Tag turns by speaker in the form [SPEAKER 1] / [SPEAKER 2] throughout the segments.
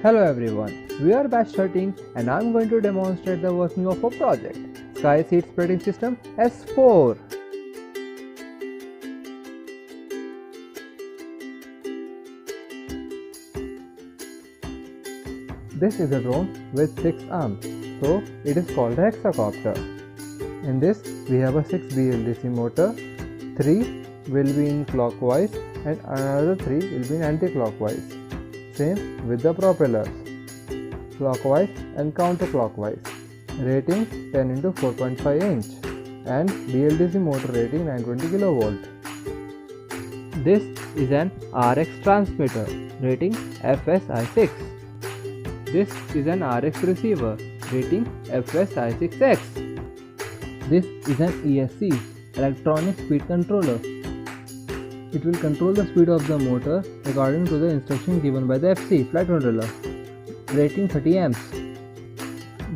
[SPEAKER 1] Hello everyone, we are batch 13 and I am going to demonstrate the working of a project, Sky Seed Spreading System S4. This is a drone with 6 arms, so it is called a hexacopter. In this we have a 6 BLDC motor, 3 will be in clockwise and another 3 will be in anti-clockwise. Same with the propellers, clockwise and counterclockwise. Rating 10 into 4.5 inch and BLDC motor rating 920 kV. This is an RX transmitter rating FSI6. This is an RX receiver rating FSI6X. This is an ESC electronic speed controller. It will control the speed of the motor according to the instruction given by the FC flight controller. Rating 30 amps.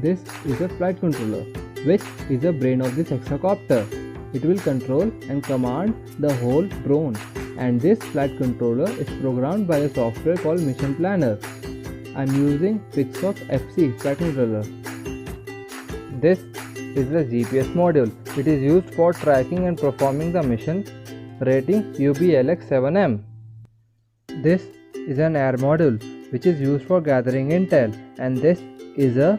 [SPEAKER 1] This is a flight controller, which is the brain of this hexacopter. It will control and command the whole drone, and this flight controller is programmed by a software called Mission Planner. I am using Pixoc FC flight controller. This is the GPS module. It is used for tracking and performing the mission. Rating UBLX7M. This is an air module which is used for gathering intel, and this is a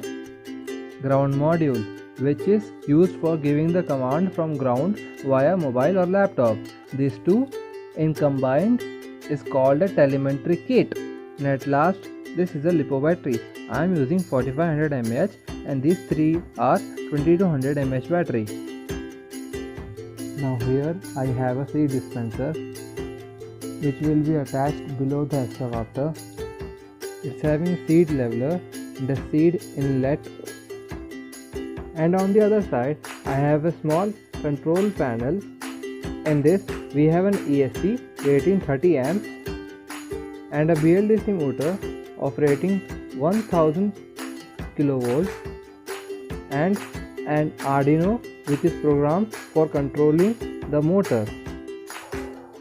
[SPEAKER 1] ground module which is used for giving the command from ground via mobile or laptop. These two in combined is called a telemetry kit. And at last, this is a LiPo battery. I am using 4500 mAh and these three are 2200 mAh battery. Now here I have a seed dispenser which will be attached below the hexacopter. It's having seed leveler and a seed inlet, and on the other side I have a small control panel. In this we have an ESC rating 30 amps and a BLDC motor of rating 1000 kV and an Arduino which is programmed for controlling the motor.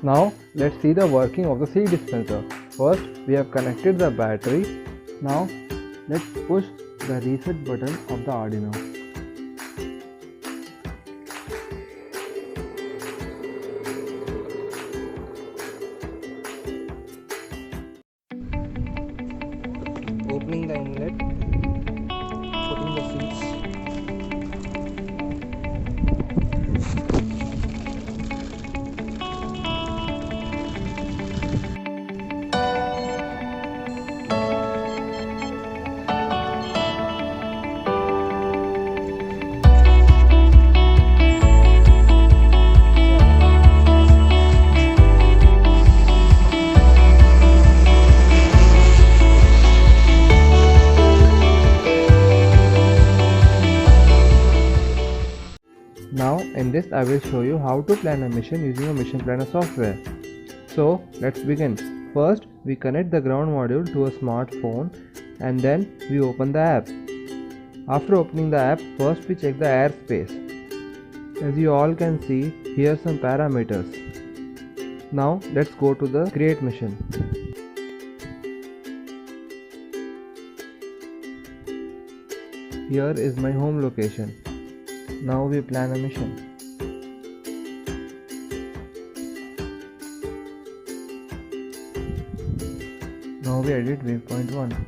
[SPEAKER 1] Now let's see the working of the seed dispenser. First we have connected the battery. Now let's push the reset button of the Arduino. Opening the inlet, putting the seeds. Now in this I will show you how to plan a mission using a mission planner software. So let's begin. First we connect the ground module to a smartphone and then we open the app. After opening the app, first we check the airspace. As you all can see, here are some parameters. Now let's go to the create mission. Here is my home location. Now we plan a mission. Now we edit waypoint 1.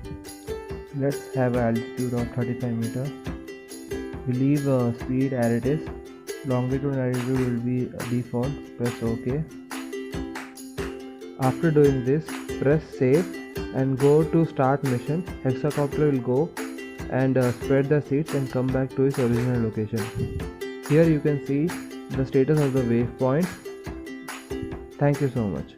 [SPEAKER 1] Let's have an altitude of 35 meters. We leave speed as it is. Longitude and altitude will be default. Press OK. After doing this, press save and go to start mission. Hexacopter will go and spread the seeds and come back to its original location. Here you can see the status of the waypoint. Thank you so much.